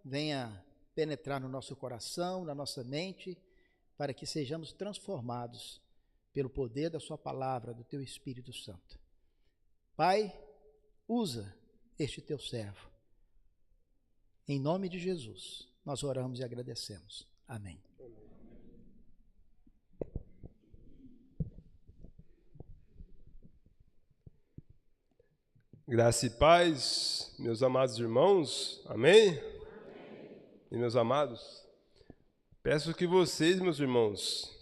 venha penetrar no nosso coração, na nossa mente, para que sejamos transformados pelo poder da sua palavra, do teu Espírito Santo. Pai, usa este teu servo. Em nome de Jesus, nós oramos e agradecemos. Amém. Graça e paz, meus amados irmãos, amém? Amém. E meus amados, peço que vocês, meus irmãos,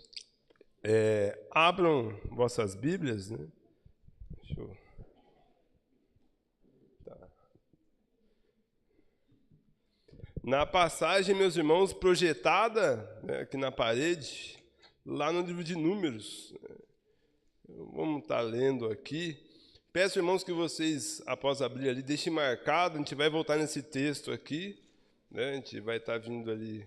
abram vossas Bíblias, né? Na passagem, meus irmãos, projetada, né, aqui na parede, lá no livro de Números, vamos estar lendo aqui. Peço, irmãos, que vocês, após abrir ali, deixem marcado. A gente vai voltar nesse texto aqui, né? A gente vai estar vindo ali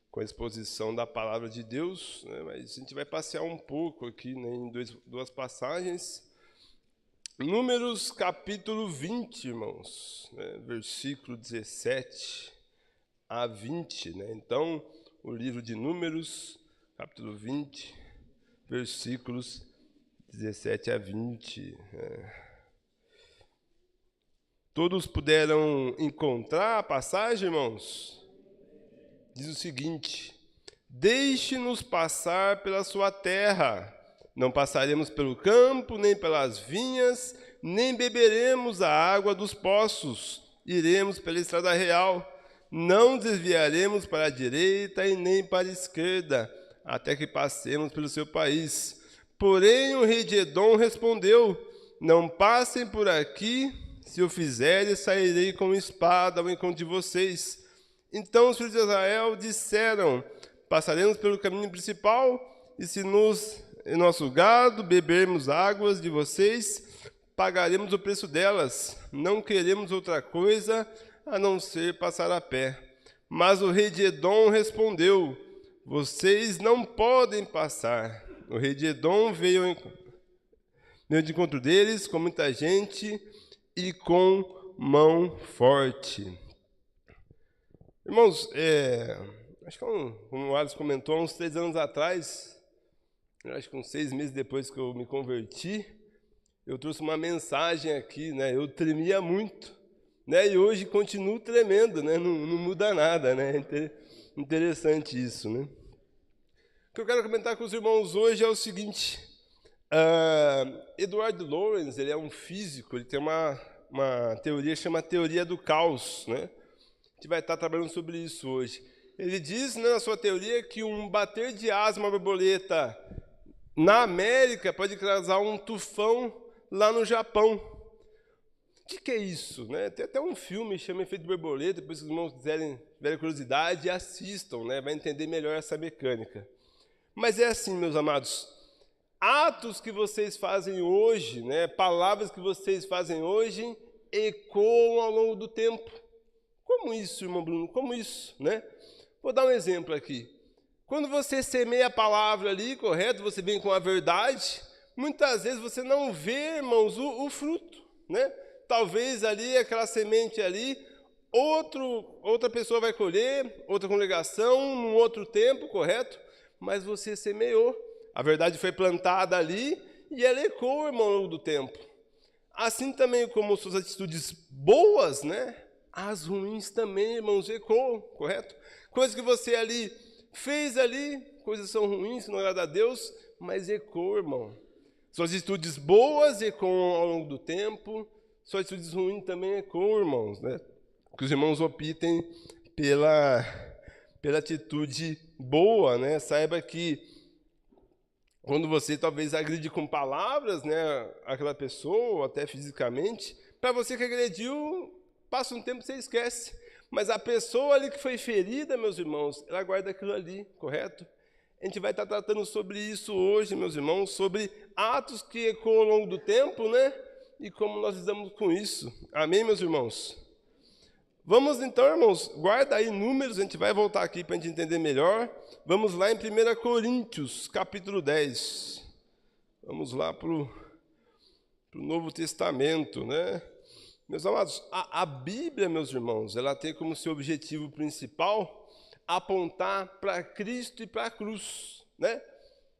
com a exposição da palavra de Deus, né? Mas a gente vai passear um pouco aqui, né, em duas passagens. Números capítulo 20, irmãos, né? Versículo 17 a 20. Né? Então, o livro de Números, capítulo 20, versículos 17 a 20. Todos puderam encontrar a passagem, irmãos? Diz o seguinte: deixe-nos passar pela sua terra. Não passaremos pelo campo, nem pelas vinhas, nem beberemos a água dos poços. Iremos pela estrada real. Não desviaremos para a direita e nem para a esquerda, até que passemos pelo seu país. Porém, o rei de Edom respondeu: não passem por aqui. Se o fizerem, sairei com espada ao encontro de vocês. Então os filhos de Israel disseram: passaremos pelo caminho principal, e se nosso gado bebermos águas de vocês, pagaremos o preço delas. Não queremos outra coisa a não ser passar a pé. Mas o rei de Edom respondeu: vocês não podem passar. O rei de Edom veio de encontro deles com muita gente e com mão forte. Irmãos, acho que como o Alisson comentou, há uns 3 anos atrás, acho que uns 6 meses depois que eu me converti, eu trouxe uma mensagem aqui, né? Eu tremia muito, né? E hoje continuo tremendo, né? Não muda nada, né? Interessante isso, né? O que eu quero comentar com os irmãos hoje é o seguinte: Edward Lorenz, ele é um físico, ele tem uma teoria chamada teoria do caos, né? A gente vai estar trabalhando sobre isso hoje. Ele diz, né, na sua teoria, que um bater de asa, uma borboleta na América pode causar um tufão lá no Japão. O que é isso, né? Tem até um filme chama Efeito Borboleta, depois que os irmãos tiverem curiosidade, assistam, né? Vai entender melhor essa mecânica. Mas é assim, meus amados, atos que vocês fazem hoje, né, palavras que vocês fazem hoje, ecoam ao longo do tempo. Como isso, irmão Bruno? Como isso, né? Vou dar um exemplo aqui. Quando você semeia a palavra ali, correto? Você vem com a verdade. Muitas vezes você não vê, irmãos, o fruto, né? Talvez ali, aquela semente ali, outra pessoa vai colher, outra congregação, num outro tempo, correto? Mas você semeou. A verdade foi plantada ali e ela ecoou, irmão, ao longo do tempo. Assim também como suas atitudes boas, né? As ruins também, irmãos, ecoam, correto? Coisas que você ali fez ali, coisas são ruins, não agrada a Deus, mas ecoam, irmão. Suas atitudes boas ecoam ao longo do tempo, suas atitudes ruins também ecoam, irmãos, né? Que os irmãos optem pela atitude boa, né? Saiba que quando você talvez agride com palavras, né, aquela pessoa, até fisicamente, para você que agrediu, passa um tempo e você esquece. Mas a pessoa ali que foi ferida, meus irmãos, ela guarda aquilo ali, correto? A gente vai estar tratando sobre isso hoje, meus irmãos, sobre atos que ecoam ao longo do tempo, né? E como nós lidamos com isso. Amém, meus irmãos? Vamos então, irmãos, guarda aí Números, a gente vai voltar aqui para a gente entender melhor. Vamos lá em 1 Coríntios, capítulo 10. Vamos lá para o Novo Testamento, né? Meus amados, a Bíblia, meus irmãos, ela tem como seu objetivo principal apontar para Cristo e para a cruz, né?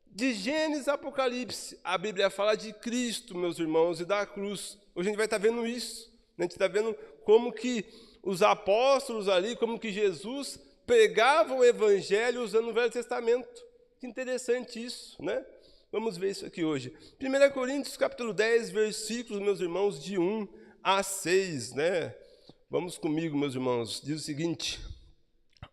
De Gênesis a Apocalipse, a Bíblia fala de Cristo, meus irmãos, e da cruz. Hoje a gente vai estar vendo isso. A gente está vendo como que os apóstolos ali, como que Jesus pregava o Evangelho usando o Velho Testamento. Que interessante isso, né? Vamos ver isso aqui hoje. 1 Coríntios, capítulo 10, versículos, meus irmãos, de 1 a 6, né? Vamos comigo, meus irmãos. Diz o seguinte: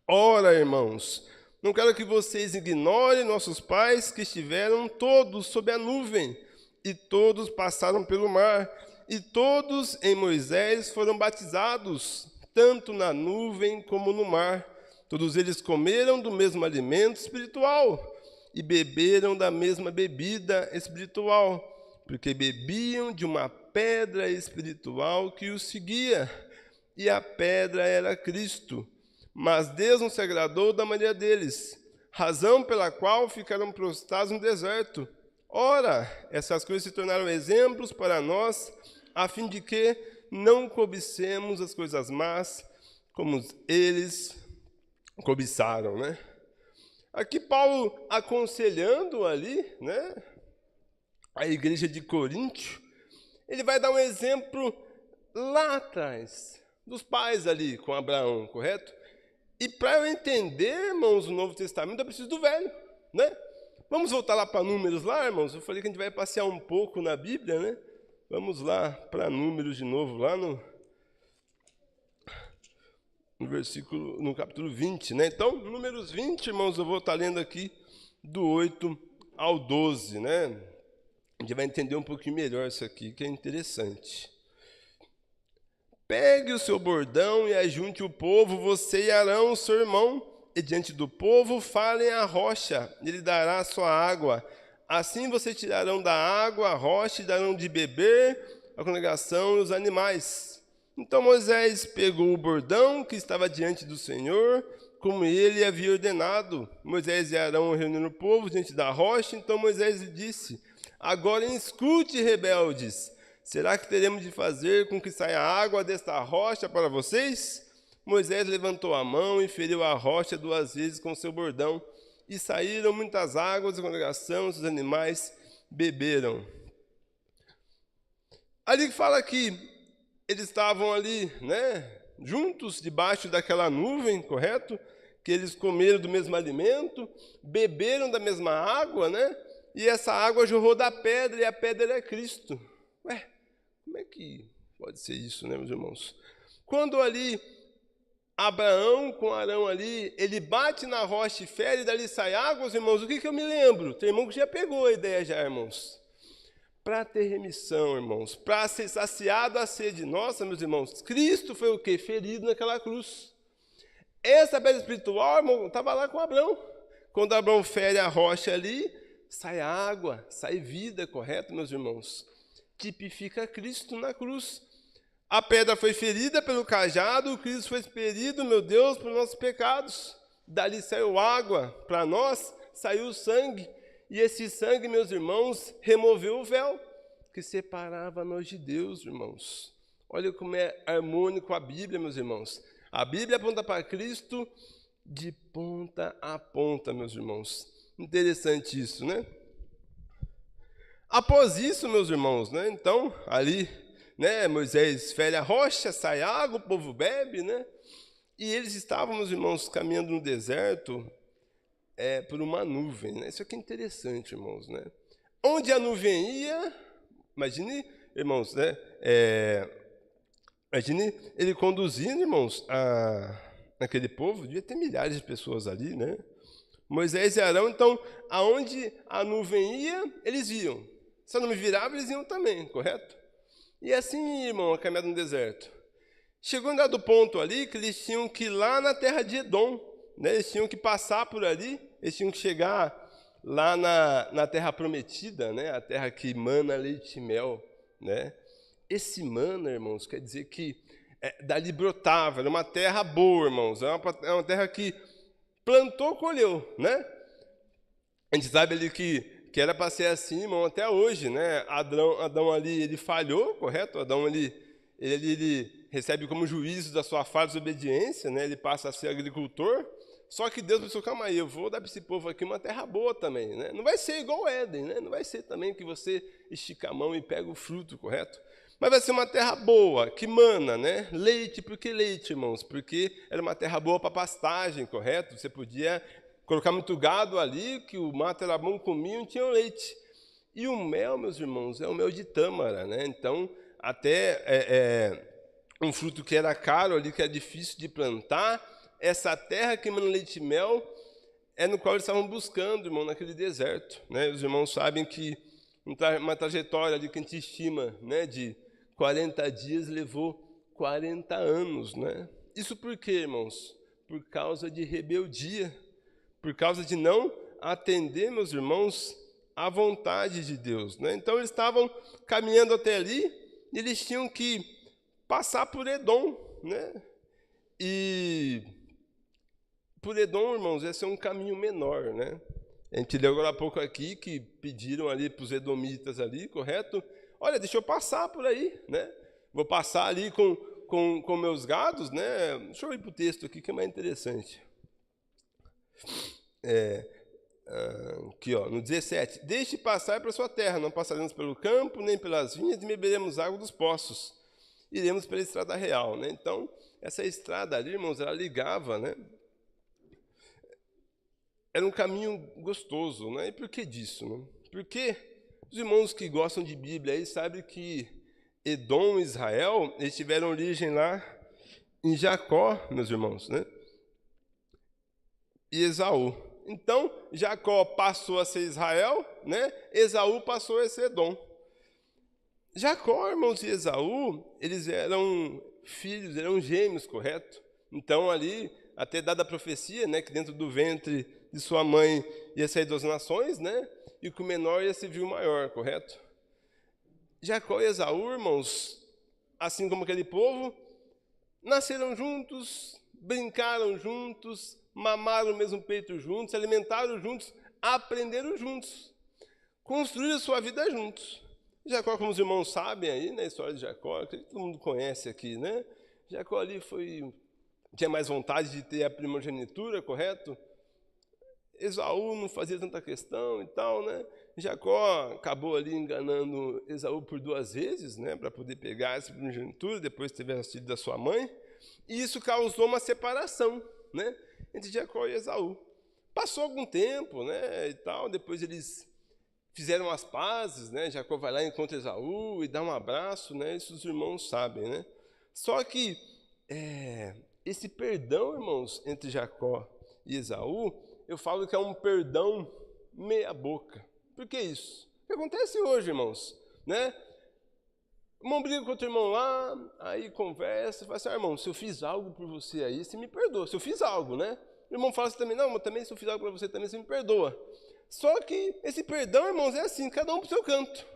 ora, irmãos, não quero que vocês ignorem nossos pais que estiveram todos sob a nuvem, e todos passaram pelo mar, e todos em Moisés foram batizados, tanto na nuvem como no mar. Todos eles comeram do mesmo alimento espiritual e beberam da mesma bebida espiritual, porque bebiam de uma pedra espiritual que os seguia, e a pedra era Cristo. Mas Deus não se agradou da maneira deles, razão pela qual ficaram prostrados no deserto. Ora, essas coisas se tornaram exemplos para nós, a fim de que não cobicemos as coisas más, como eles cobiçaram, né? Aqui Paulo aconselhando ali, né, a igreja de Coríntio, ele vai dar um exemplo lá atrás, dos pais ali com Abraão, correto? E para eu entender, irmãos, o Novo Testamento, eu preciso do Velho, né? Vamos voltar lá para Números lá, irmãos? Eu falei que a gente vai passear um pouco na Bíblia, né? Vamos lá para Números de novo, lá no versículo, no capítulo 20, né? Então, Números 20, irmãos, eu vou estar lendo aqui do 8 ao 12, né? A gente vai entender um pouquinho melhor isso aqui, que é interessante. Pegue o seu bordão e ajunte o povo, você e Arão, seu irmão, e diante do povo falem à rocha, e ele dará a sua água. Assim vocês tirarão da água a rocha e darão de beber a congregação e os animais. Então Moisés pegou o bordão que estava diante do Senhor, como ele havia ordenado. Moisés e Arão reuniram o povo diante da rocha. Então Moisés lhe disse: agora escute, rebeldes, será que teremos de fazer com que saia água desta rocha para vocês? Moisés levantou a mão e feriu a rocha 2 vezes com seu bordão, e saíram muitas águas, a congregação e os animais beberam. Ali fala que eles estavam ali, né, juntos, debaixo daquela nuvem, correto? Que eles comeram do mesmo alimento, beberam da mesma água, né? E essa água jorrou da pedra, e a pedra é Cristo. Ué, como é que pode ser isso, né, meus irmãos? Quando ali Abraão com Arão ali, ele bate na rocha e fere, e dali sai água, irmãos, o que eu me lembro? Tem irmão que já pegou a ideia já, irmãos. Para ter remissão, irmãos, para ser saciado a sede nossa, meus irmãos, Cristo foi o quê? Ferido naquela cruz. Essa pedra espiritual, irmão, estava lá com Abraão. Quando Abraão fere a rocha ali, sai água, sai vida, correto, meus irmãos? Tipifica Cristo na cruz. A pedra foi ferida pelo cajado, o Cristo foi ferido, meu Deus, por nossos pecados. Dali saiu água, para nós saiu o sangue. E esse sangue, meus irmãos, removeu o véu que separava nós de Deus, irmãos. Olha como é harmônico a Bíblia, meus irmãos. A Bíblia aponta para Cristo de ponta a ponta, meus irmãos. Interessante isso, né? Após isso, meus irmãos, né? Então, ali, né, Moisés fere a rocha, sai água, o povo bebe, né? E eles estavam, meus irmãos, caminhando no deserto, por uma nuvem, né? Isso aqui é interessante, irmãos, né? Onde a nuvem ia, imagine, irmãos, né? Imagine ele conduzindo, irmãos, aquele povo, devia ter milhares de pessoas ali, né? Moisés e Arão, então, aonde a nuvem ia, eles iam. Se a nuvem virava, eles iam também, correto? E assim, irmão, a caminhada no deserto. Chegou um dado ponto ali que eles tinham que ir lá na terra de Edom, né? Eles tinham que passar por ali, eles tinham que chegar lá na terra prometida, né? A terra que mana leite e mel, né? Esse mana, irmãos, quer dizer que dali brotava, era uma terra boa, irmãos, é uma terra que plantou, colheu, né? A gente sabe ali que era para ser assim, irmão, até hoje, né? Adão ali, ele falhou, correto? Adão ali, ele recebe como juízo da sua falta de obediência, né? Ele passa a ser agricultor. Só que Deus pensou, calma aí, eu vou dar para esse povo aqui uma terra boa também, né? Não vai ser igual o Éden, né? Não vai ser também que você estica a mão e pega o fruto, correto? Mas vai ser uma terra boa, que mana, né? Leite, por que leite, irmãos? Porque era uma terra boa para pastagem, correto? Você podia colocar muito gado ali, que o mato era bom, comiam e tinham leite. E o mel, meus irmãos, é o mel de tâmara, né? Então, até um fruto que era caro ali, que era difícil de plantar, essa terra que mana leite e mel é no qual eles estavam buscando, irmão, naquele deserto, né? Os irmãos sabem que uma trajetória ali que a gente estima, né, de 40 dias levou 40 anos, né? Isso por quê, irmãos? Por causa de rebeldia, por causa de não atender, meus irmãos, à vontade de Deus, né? Então eles estavam caminhando até ali e eles tinham que passar por Edom, né? E por Edom, irmãos, esse é um caminho menor, né? A gente leu agora há pouco aqui que pediram ali para os edomitas ali, correto? Olha, deixa eu passar por aí, né? Vou passar ali com meus gados, né? Deixa eu ir para o texto aqui que é mais interessante. Aqui, ó, no 17. Deixe passar para a sua terra, não passaremos pelo campo, nem pelas vinhas, e beberemos água dos poços. Iremos pela estrada real, né? Então, essa estrada ali, irmãos, ela ligava, né? Era um caminho gostoso, né? E por que disso, né? Porque os irmãos que gostam de Bíblia aí sabem que Edom e Israel, eles tiveram origem lá em Jacó, meus irmãos, né? E Esaú. Então, Jacó passou a ser Israel, né? Esaú passou a ser Edom. Jacó, irmãos, e Esaú, eles eram filhos, eram gêmeos, correto? Então, ali, até dada a profecia, né, que dentro do ventre de sua mãe ia sair 2 nações, né? E que o menor ia servir o maior, correto? Jacó e Esaú, irmãos, assim como aquele povo, nasceram juntos, brincaram juntos, mamaram o mesmo peito juntos, se alimentaram juntos, aprenderam juntos, construíram sua vida juntos. Jacó, como os irmãos sabem aí, na história de Jacó, que todo mundo conhece aqui, né? Jacó ali tinha mais vontade de ter a primogenitura, correto? Esaú não fazia tanta questão e tal, né? Jacó acabou ali enganando Esaú por 2 vezes, né? Para poder pegar essa primogenitura, depois de ter nascido da sua mãe. E isso causou uma separação, né? Entre Jacó e Esaú. Passou algum tempo, né? E tal, depois eles fizeram as pazes, né? Jacó vai lá e encontra Esaú e dá um abraço, né? Isso os irmãos sabem, né? Só que esse perdão, irmãos, entre Jacó e Esaú, eu falo que é um perdão meia boca. Por que isso? O que acontece hoje, irmãos, né? O irmão briga com outro irmão lá, aí conversa, fala assim, irmão, se eu fiz algo por você aí, você me perdoa. Se eu fiz algo, né? O irmão fala assim também, não, mas também se eu fiz algo para você também, você me perdoa. Só que esse perdão, irmãos, é assim, cada um para o seu canto.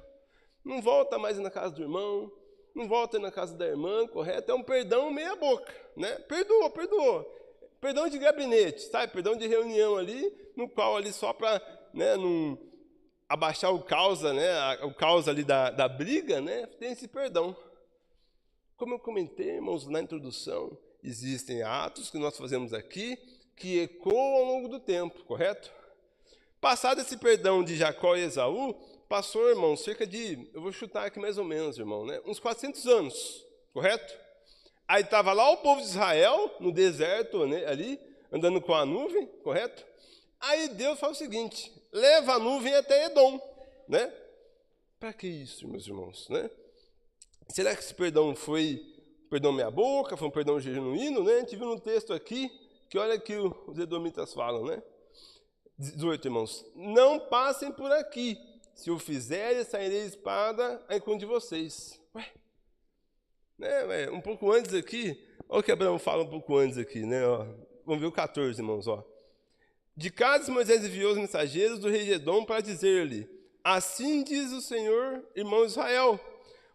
Não volta mais na casa do irmão, não volta na casa da irmã, correto? É um perdão meia boca, né? Perdoa. Perdão de gabinete, sabe? Perdão de reunião ali, no qual ali só para, né, não abaixar o causa, né? O causa ali da briga, né? Tem esse perdão. Como eu comentei, irmãos, na introdução, existem atos que nós fazemos aqui que ecoam ao longo do tempo, correto? Passado esse perdão de Jacó e Esaú, passou, irmão, cerca de, eu vou chutar aqui mais ou menos, irmão, né? Uns 400 anos, correto? Aí estava lá o povo de Israel, no deserto, né, ali, andando com a nuvem, correto? Aí Deus fala o seguinte, leva a nuvem até Edom, né? Para que isso, meus irmãos, né? Será que esse perdão foi perdão meia boca, foi um perdão genuíno, né? A gente viu no texto aqui, que olha que os edomitas falam, né? 18, irmãos, não passem por aqui, se o fizerem, sairei espada a encontro de vocês. Né, um pouco antes aqui, olha o que Abraão fala um pouco antes aqui, né? Ó. Vamos ver o 14, irmãos, ó. De casa Moisés enviou os mensageiros do rei de Edom para dizer-lhe, assim diz o Senhor, irmão Israel,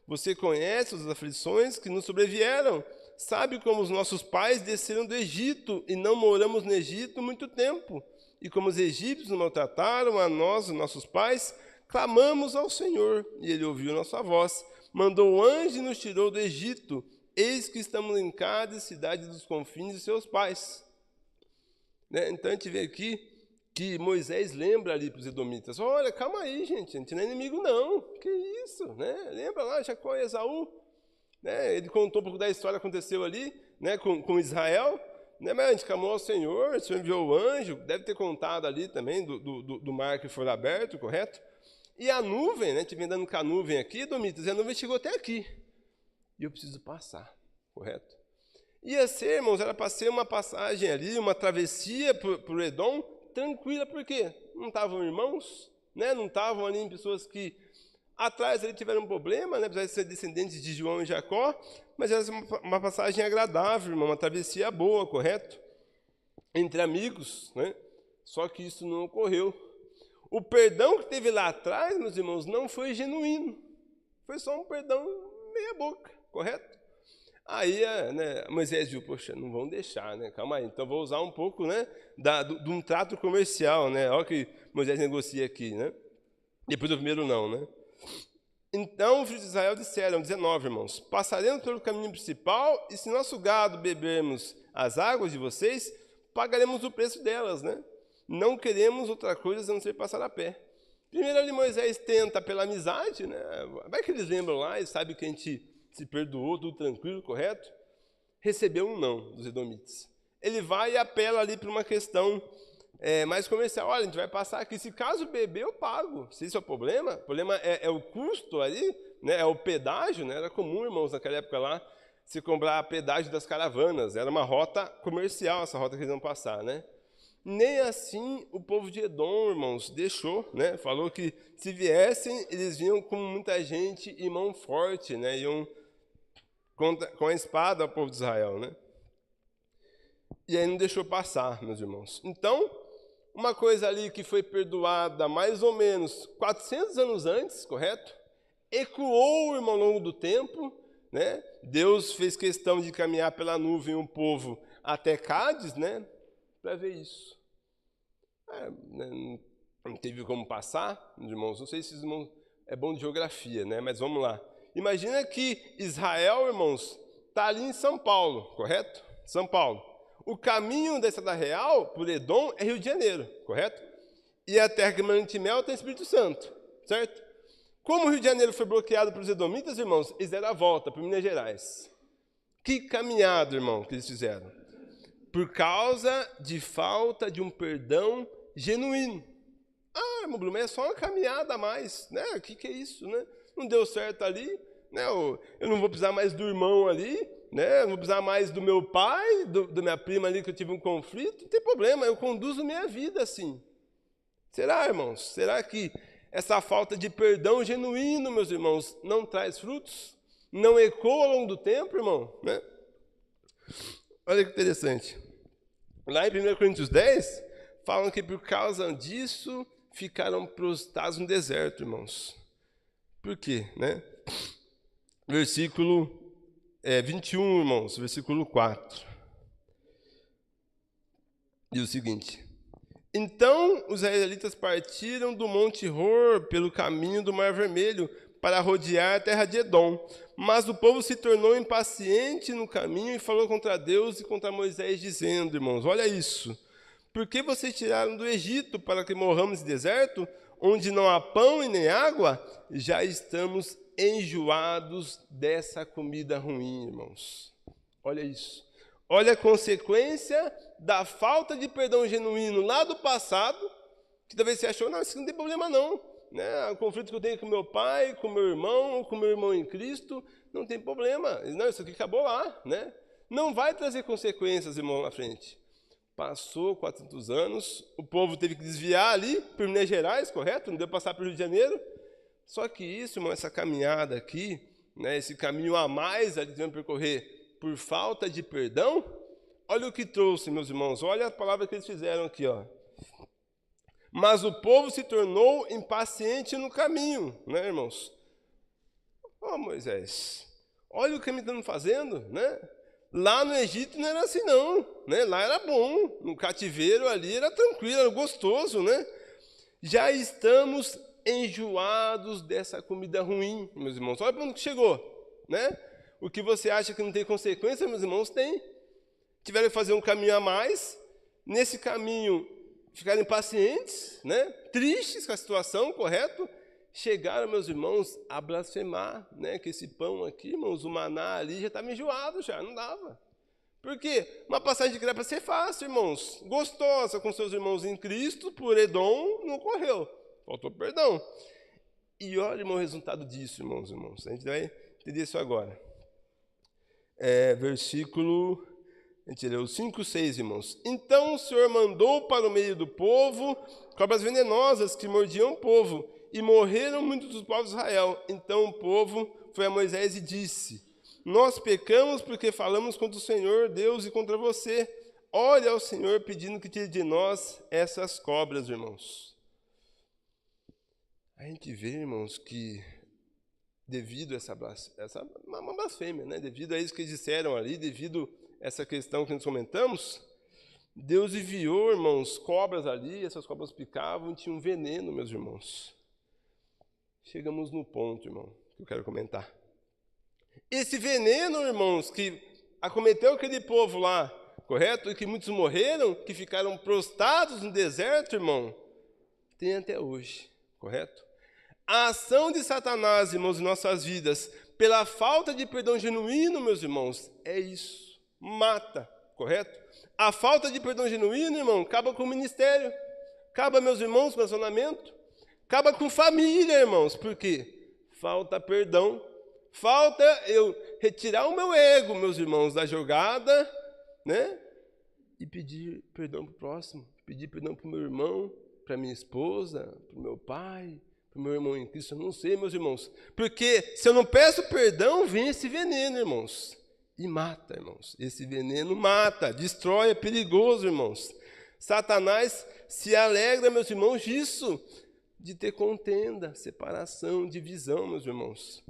você conhece as aflições que nos sobrevieram, sabe como os nossos pais desceram do Egito e não moramos no Egito muito tempo, e como os egípcios nos maltrataram a nós, os nossos pais, clamamos ao Senhor, e ele ouviu nossa voz, mandou o anjo e nos tirou do Egito. Eis que estamos em cada cidade dos confins de seus pais. Né? Então a gente vê aqui que Moisés lembra ali para os edomitas, olha, calma aí, gente, a gente não é inimigo não, que isso, né? Lembra lá, Jacó e Esaú, né? Ele contou um pouco da história que aconteceu ali, né? com Israel, né? Mas a gente clamou ao Senhor, o Senhor enviou o anjo, deve ter contado ali também do mar que foi aberto, correto? E a nuvem, né? A gente vem andando com a nuvem aqui, edomitas, e a nuvem chegou até aqui, e eu preciso passar, correto? Ia ser, irmãos, era para ser uma passagem ali, uma travessia para o Edom, tranquila, por quê? Não estavam irmãos, né? Não estavam ali pessoas que atrás ali tiveram um problema, né? Apesar de ser descendentes de João e Jacó, mas era uma passagem agradável, irmão, uma travessia boa, correto? Entre amigos, né? Só que isso não ocorreu. O perdão que teve lá atrás, meus irmãos, não foi genuíno. Foi só um perdão meia boca, correto? Aí, né, Moisés viu, poxa, não vão deixar, né? Calma aí, então vou usar um pouco, né, de um trato comercial, né? Olha o que Moisés negocia aqui, né? Depois do primeiro não, né? Então os filhos de Israel disseram, 19, irmãos, passaremos pelo caminho principal e se nosso gado bebermos as águas de vocês, pagaremos o preço delas, né? Não queremos outra coisa a não ser passar a pé. Primeiro ali Moisés tenta pela amizade, né? Vai que eles lembram lá e sabem que a gente se perdoou, tudo tranquilo, correto? Recebeu um não dos edomitas. Ele vai e apela ali para uma questão mais comercial. Olha, a gente vai passar aqui, se caso beber, eu pago. Se isso é o problema é o custo ali, né? É o pedágio, né? Era comum, irmãos, naquela época lá, se cobrar pedágio das caravanas. Era uma rota comercial, essa rota que eles iam passar, né? Nem assim o povo de Edom, irmãos, deixou, né? Falou que se viessem, eles vinham com muita gente e mão forte, né? Iam com a espada ao povo de Israel, né? E aí não deixou passar, meus irmãos. Então, uma coisa ali que foi perdoada mais ou menos 400 anos antes, correto? Ecoou, irmão, ao longo do tempo, né? Deus fez questão de caminhar pela nuvem o povo até Cádiz, né? Para ver isso. Não teve como passar, meus irmãos. Não sei se os irmãos é bom de geografia, né? Mas vamos lá. Imagina que Israel, irmãos, está ali em São Paulo, correto? São Paulo. O caminho da Estrada Real, por Edom, é Rio de Janeiro, correto? E a terra que manda mel tem Espírito Santo, certo? Como o Rio de Janeiro foi bloqueado pelos edomitas, irmãos, eles deram a volta para Minas Gerais. Que caminhada, irmão, que eles fizeram? Por causa de falta de um perdão genuíno. Ah, meu Bruno, mas é só uma caminhada a mais, né? O que é isso, né? Não deu certo ali, né? Eu não vou precisar mais do irmão ali, né? Eu não vou precisar mais do meu pai, da minha prima ali que eu tive um conflito. Não tem problema, eu conduzo minha vida assim. Será, irmãos? Será que essa falta de perdão genuíno, meus irmãos, não traz frutos? Não ecoa ao longo do tempo, irmão? Né? Olha que interessante. Lá em 1 Coríntios 10, falam que por causa disso ficaram prostrados no deserto, irmãos. Por quê? Né? Versículo 21, irmãos, versículo 4. Diz o seguinte: então os israelitas partiram do Monte Hor pelo caminho do Mar Vermelho para rodear a terra de Edom. Mas o povo se tornou impaciente no caminho e falou contra Deus e contra Moisés, dizendo, irmãos, olha isso. Por que vocês tiraram do Egito para que morramos em deserto, onde não há pão e nem água? Já estamos enjoados dessa comida ruim, irmãos. Olha isso. Olha a consequência da falta de perdão genuíno lá do passado, que talvez você achou, não, isso não tem problema não. Né? O conflito que eu tenho com meu pai, com meu irmão, com meu irmão em Cristo, não tem problema. Não, isso aqui acabou lá. Né? Não vai trazer consequências, irmão, na frente. Passou 400 anos, o povo teve que desviar ali por Minas Gerais, correto? Não deu para passar pelo Rio de Janeiro. Só que isso, irmão, essa caminhada aqui, né, esse caminho a mais ali que devemos percorrer por falta de perdão, olha o que trouxe, meus irmãos, olha a palavra que eles fizeram aqui, ó. Mas o povo se tornou impaciente no caminho, né, irmãos? Ó, Moisés, olha o que me estão fazendo, né? Lá no Egito não era assim não, né? Lá era bom, no cativeiro ali era tranquilo, era gostoso, né? Já estamos enjoados dessa comida ruim, meus irmãos. Olha para onde chegou, né? O que você acha que não tem consequência, meus irmãos, tem. Tiveram que fazer um caminho a mais. Nesse caminho, ficaram impacientes, né? Tristes com a situação, correto? Chegaram, meus irmãos, a blasfemar, né? Que esse pão aqui, irmãos, o maná ali já estava enjoado, já não dava. Por quê? Uma passagem que era para ser fácil, irmãos. Gostosa com seus irmãos em Cristo, por Edom, não ocorreu. Faltou perdão. E olha, irmão, o resultado disso, irmãos. A gente vai entender isso agora. Versículo, a gente leu 5, 6, irmãos. Então o Senhor mandou para o meio do povo cobras venenosas que mordiam o povo, e morreram muitos dos povos de Israel. Então o povo foi a Moisés e disse: nós pecamos porque falamos contra o Senhor Deus e contra você. Ore ao Senhor pedindo que tire de nós essas cobras, irmãos. A gente vê, irmãos, que devido a uma blasfêmia, né? Devido a isso que eles disseram ali, devido a essa questão que nós comentamos, Deus enviou, irmãos, cobras ali, essas cobras picavam e tinham veneno, meus irmãos. Chegamos no ponto, irmão, que eu quero comentar. Esse veneno, irmãos, que acometeu aquele povo lá, correto? E que muitos morreram, que ficaram prostrados no deserto, irmão, tem até hoje, correto? A ação de Satanás, irmãos, em nossas vidas, pela falta de perdão genuíno, meus irmãos, é isso. Mata, correto? A falta de perdão genuíno, irmão, acaba com o ministério, acaba, meus irmãos, com o relacionamento, acaba com família, irmãos. Por quê? Falta perdão. Falta eu retirar o meu ego, meus irmãos, da jogada, né? E pedir perdão para o próximo, pedir perdão para o meu irmão, para minha esposa, para o meu pai, para o meu irmão em Cristo. Eu não sei, meus irmãos. Porque se eu não peço perdão, vem esse veneno, irmãos. E mata, irmãos. Esse veneno mata, destrói, é perigoso, irmãos. Satanás se alegra, meus irmãos, disso, de ter contenda, separação, divisão, meus irmãos.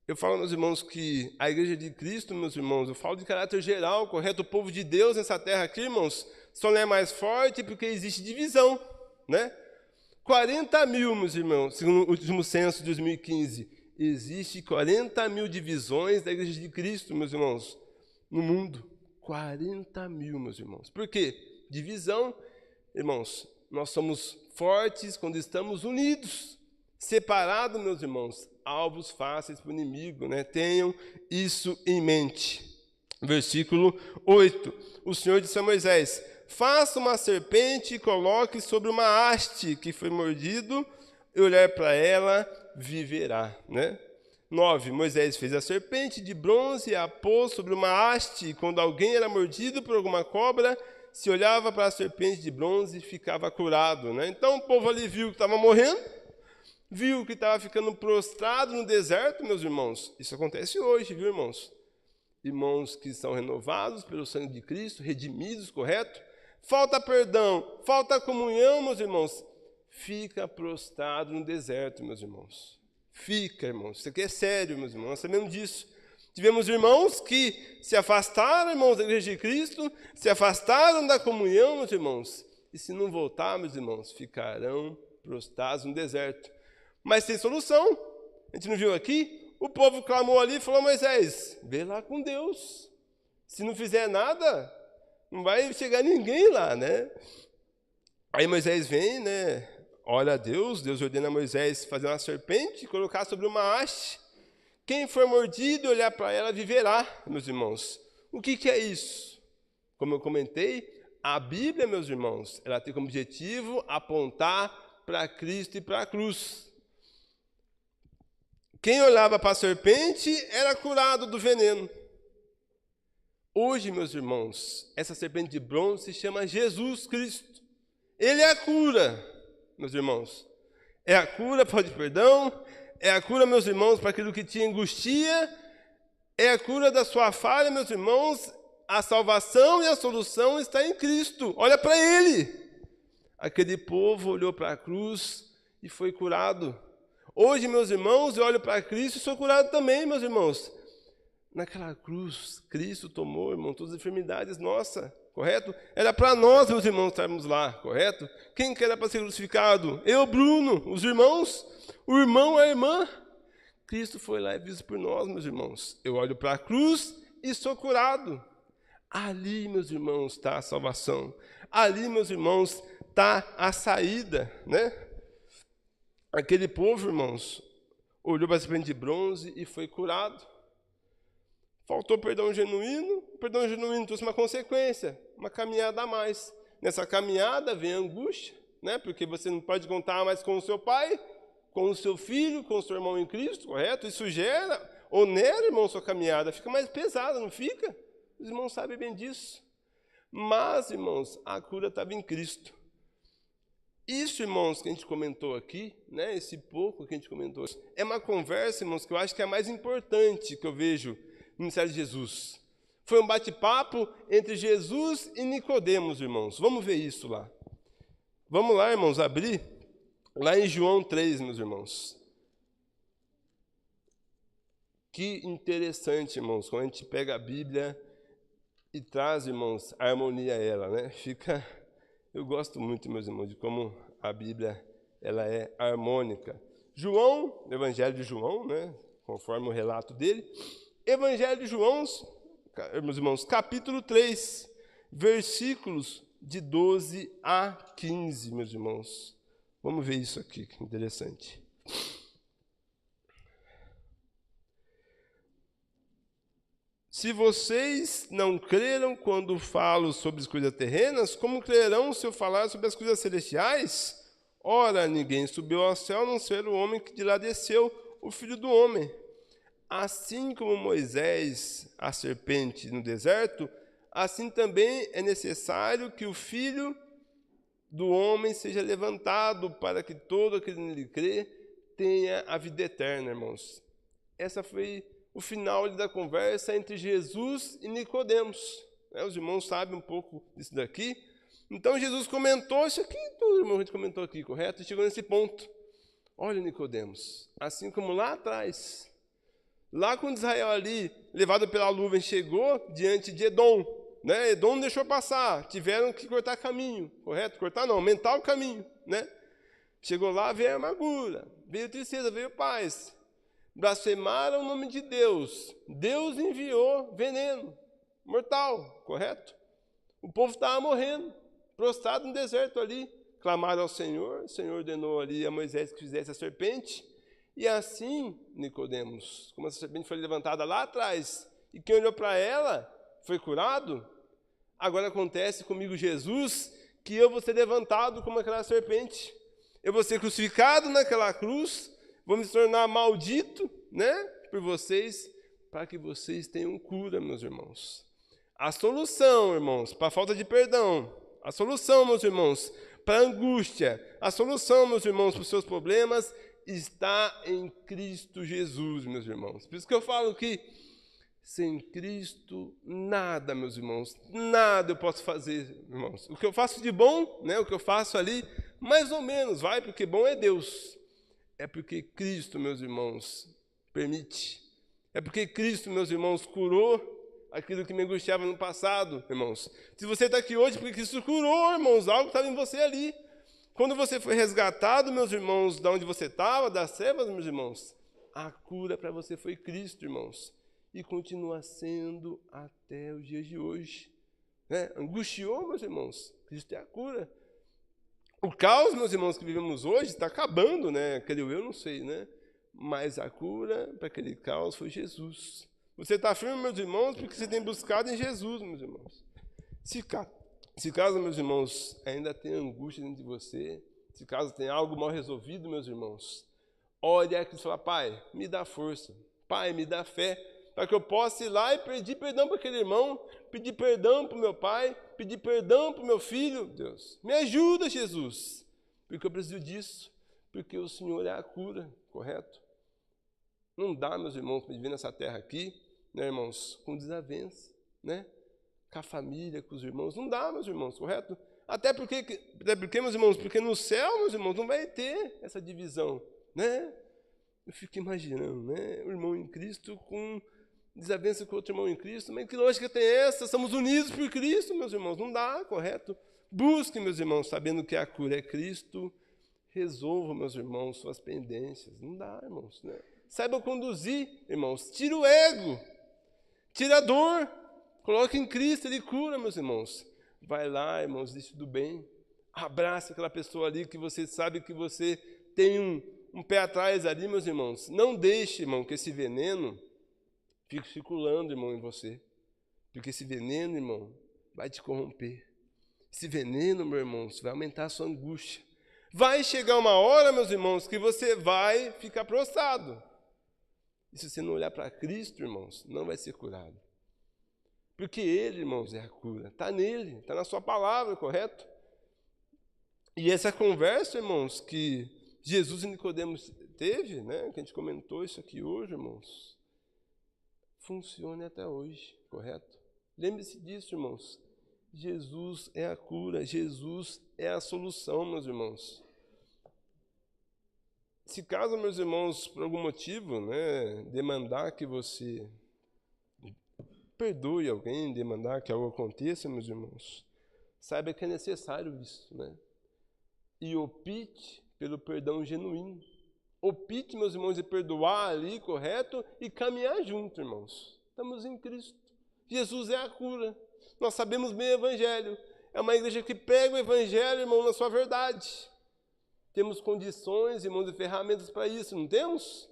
Eu falo, meus irmãos, que a igreja de Cristo, meus irmãos, eu falo de caráter geral, correto? O povo de Deus nessa terra aqui, irmãos, só não é mais forte porque existe divisão, né? 40 mil, meus irmãos, segundo o último censo de 2015, existe 40 mil divisões da igreja de Cristo, meus irmãos, no mundo. 40 mil, meus irmãos. Por quê? Divisão, irmãos, nós somos fortes quando estamos unidos. Separados, meus irmãos, alvos fáceis para o inimigo, né? Tenham isso em mente. Versículo 8. O Senhor disse a Moisés: faça uma serpente e coloque sobre uma haste que foi mordido, e olhar para ela, viverá, né? 9. Moisés fez a serpente de bronze e a pôs sobre uma haste, e quando alguém era mordido por alguma cobra, se olhava para a serpente de bronze e ficava curado, né? Então o povo ali viu que estava morrendo, viu que estava ficando prostrado no deserto, meus irmãos. Isso acontece hoje, viu, irmãos? Irmãos que são renovados pelo sangue de Cristo, redimidos, correto? Falta perdão, falta comunhão, meus irmãos. Fica prostrado no deserto, meus irmãos. Fica, irmãos. Isso aqui é sério, meus irmãos. Nós sabemos disso. Tivemos irmãos que se afastaram, irmãos, da igreja de Cristo, se afastaram da comunhão, meus irmãos. E se não voltar, meus irmãos, ficarão prostrados no deserto. Mas tem solução. A gente não viu aqui? O povo clamou ali e falou: Moisés, vê lá com Deus. Se não fizer nada, não vai chegar ninguém lá, né? Aí Moisés vem, né? Ora a Deus, Deus ordena a Moisés fazer uma serpente e colocar sobre uma haste. Quem for mordido e olhar para ela viverá, meus irmãos. O que é isso? Como eu comentei, a Bíblia, meus irmãos, ela tem como objetivo apontar para Cristo e para a cruz. Quem olhava para a serpente era curado do veneno. Hoje, meus irmãos, essa serpente de bronze se chama Jesus Cristo. Ele é a cura, meus irmãos. É a cura para o perdão, é a cura, meus irmãos, para aquilo que te angustia, é a cura da sua falha, meus irmãos. A salvação e a solução está em Cristo. Olha para Ele. Aquele povo olhou para a cruz e foi curado. Hoje, meus irmãos, eu olho para Cristo e sou curado também, meus irmãos. Naquela cruz, Cristo tomou, irmão, todas as enfermidades nossas, correto? Era para nós, meus irmãos, estarmos lá, correto? Quem que era para ser crucificado? Eu, Bruno, os irmãos, o irmão, a irmã. Cristo foi lá e fez por nós, meus irmãos. Eu olho para a cruz e sou curado. Ali, meus irmãos, está a salvação. Ali, meus irmãos, está a saída, né? Aquele povo, irmãos, olhou para a serpente de bronze e foi curado. Faltou perdão genuíno trouxe uma consequência, uma caminhada a mais. Nessa caminhada vem a angústia, né? Porque você não pode contar mais com o seu pai, com o seu filho, com o seu irmão em Cristo, correto? Isso gera, onera, irmão, sua caminhada, fica mais pesada, não fica? Os irmãos sabem bem disso. Mas, irmãos, a cura estava em Cristo. Isso, irmãos, que a gente comentou aqui, né? Esse pouco que a gente comentou, é uma conversa, irmãos, que eu acho que é a mais importante que eu vejo no ministério de Jesus. Foi um bate-papo entre Jesus e Nicodemos, irmãos. Vamos ver isso lá. Vamos lá, irmãos, abrir lá em João 3, meus irmãos. Que interessante, irmãos, quando a gente pega a Bíblia e traz, irmãos, a harmonia a ela, né? Eu gosto muito, meus irmãos, de como a Bíblia ela é harmônica. João, Evangelho de João, né? Conforme o relato dele. Evangelho de João, meus irmãos, capítulo 3, versículos de 12 a 15, meus irmãos. Vamos ver isso aqui, que interessante. Se vocês não creram quando falo sobre as coisas terrenas, como crerão se eu falar sobre as coisas celestiais? Ora, ninguém subiu ao céu, a não ser o homem que de lá desceu, o Filho do Homem. Assim como Moisés, a serpente no deserto, assim também é necessário que o Filho do Homem seja levantado, para que todo aquele que nele crê tenha a vida eterna, irmãos. Essa foi o final da conversa entre Jesus e Nicodemos. Os irmãos sabem um pouco disso daqui. Então Jesus comentou isso aqui, todo irmão a gente comentou aqui, correto? E chegou nesse ponto. Olha, Nicodemos, assim como lá atrás, lá quando Israel ali, levado pela nuvem, chegou diante de Edom, né? Edom não deixou passar, tiveram que cortar caminho, correto? Cortar não, aumentar o caminho, né? Chegou lá, veio a amargura, veio tristeza, veio paz. Blasfemaram o nome de Deus. Deus enviou veneno mortal, correto? O povo estava morrendo, prostrado no deserto ali. Clamaram ao Senhor, o Senhor ordenou ali a Moisés que fizesse a serpente. E assim, Nicodemos, como essa serpente foi levantada lá atrás, e quem olhou para ela foi curado, agora acontece comigo, Jesus, que eu vou ser levantado como aquela serpente. Eu vou ser crucificado naquela cruz, vou me tornar maldito, né, por vocês, para que vocês tenham cura, meus irmãos. A solução, irmãos, para a falta de perdão, a solução, meus irmãos, para a angústia, a solução, meus irmãos, para os seus problemas, está em Cristo Jesus, meus irmãos. Por isso que eu falo que sem Cristo, nada, meus irmãos, nada eu posso fazer, irmãos. O que eu faço de bom, né, o que eu faço ali, mais ou menos, vai, porque bom é Deus. É porque Cristo, meus irmãos, permite. É porque Cristo, meus irmãos, curou aquilo que me angustiava no passado, irmãos. Se você está aqui hoje, porque Cristo curou, irmãos, algo estava em você ali. Quando você foi resgatado, meus irmãos, de onde você estava, das trevas, meus irmãos, a cura para você foi Cristo, irmãos. E continua sendo até os dias de hoje. Né? Angustiou, meus irmãos, Cristo é a cura. O caos, meus irmãos, que vivemos hoje está acabando, né? Creio eu, não sei, né? Mas a cura para aquele caos foi Jesus. Você está firme, meus irmãos, porque você tem buscado em Jesus, meus irmãos. Se caso, meus irmãos, ainda tem angústia dentro de você, se caso tem algo mal resolvido, meus irmãos, olhe a Cristo e fala, Pai, me dá força, Pai, me dá fé, para que eu possa ir lá e pedir perdão para aquele irmão, pedir perdão para o meu pai, pedir perdão para o meu filho. Deus, me ajuda, Jesus, porque eu preciso disso, porque o Senhor é a cura, correto? Não dá, meus irmãos, para viver nessa terra aqui, né, irmãos, com desavença, né? Com a família, com os irmãos, não dá, meus irmãos, correto? Até porque, meus irmãos, porque no céu, meus irmãos, não vai ter essa divisão, né? Eu fico imaginando, né? O irmão em Cristo com desavença com outro irmão em Cristo. Mas que lógica tem essa? Somos unidos por Cristo, meus irmãos. Não dá, correto? Busquem, meus irmãos, sabendo que a cura é Cristo. Resolvam, meus irmãos, suas pendências. Não dá, irmãos, né? Saibam conduzir, irmãos. Tira o ego. Tira a dor. Coloque em Cristo, Ele cura, meus irmãos. Vai lá, irmãos, deixe do bem. Abraça aquela pessoa ali que você sabe que você tem um pé atrás ali, meus irmãos. Não deixe, irmão, que esse veneno fique circulando, irmão, em você. Porque esse veneno, irmão, vai te corromper. Esse veneno, meu irmão, vai aumentar a sua angústia. Vai chegar uma hora, meus irmãos, que você vai ficar prostrado. E se você não olhar para Cristo, irmãos, não vai ser curado. Porque Ele, irmãos, é a cura. Está nele, está na sua palavra, correto? E essa conversa, irmãos, que Jesus e Nicodemos teve, né, que a gente comentou isso aqui hoje, irmãos, funciona até hoje, correto? Lembre-se disso, irmãos. Jesus é a cura, Jesus é a solução, meus irmãos. Se caso, meus irmãos, por algum motivo, né, demandar que você perdoe alguém, demandar que algo aconteça, meus irmãos, saiba que é necessário isso, né? E opte pelo perdão genuíno. Opte, meus irmãos, de perdoar ali, correto? E caminhar junto, irmãos. Estamos em Cristo. Jesus é a cura. Nós sabemos bem o Evangelho. É uma igreja que prega o Evangelho, irmão, na sua verdade. Temos condições, irmãos, e ferramentas para isso, não temos?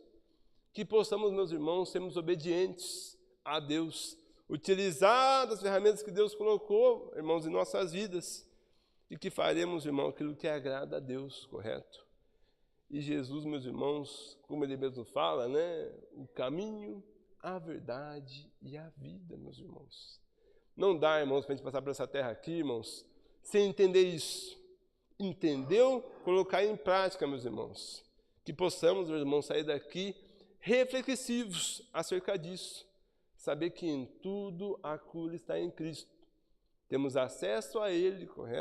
Que possamos, meus irmãos, sermos obedientes a Deus. Utilizar as ferramentas que Deus colocou, irmãos, em nossas vidas. E que faremos, irmão, aquilo que agrada a Deus, correto? E Jesus, meus irmãos, como Ele mesmo fala, né? O caminho, a verdade e a vida, meus irmãos. Não dá, irmãos, para a gente passar por essa terra aqui, irmãos, sem entender isso. Entendeu? Colocar em prática, meus irmãos. Que possamos, meus irmãos, sair daqui reflexivos acerca disso. Saber que em tudo a cura está em Cristo. Temos acesso a Ele, correto?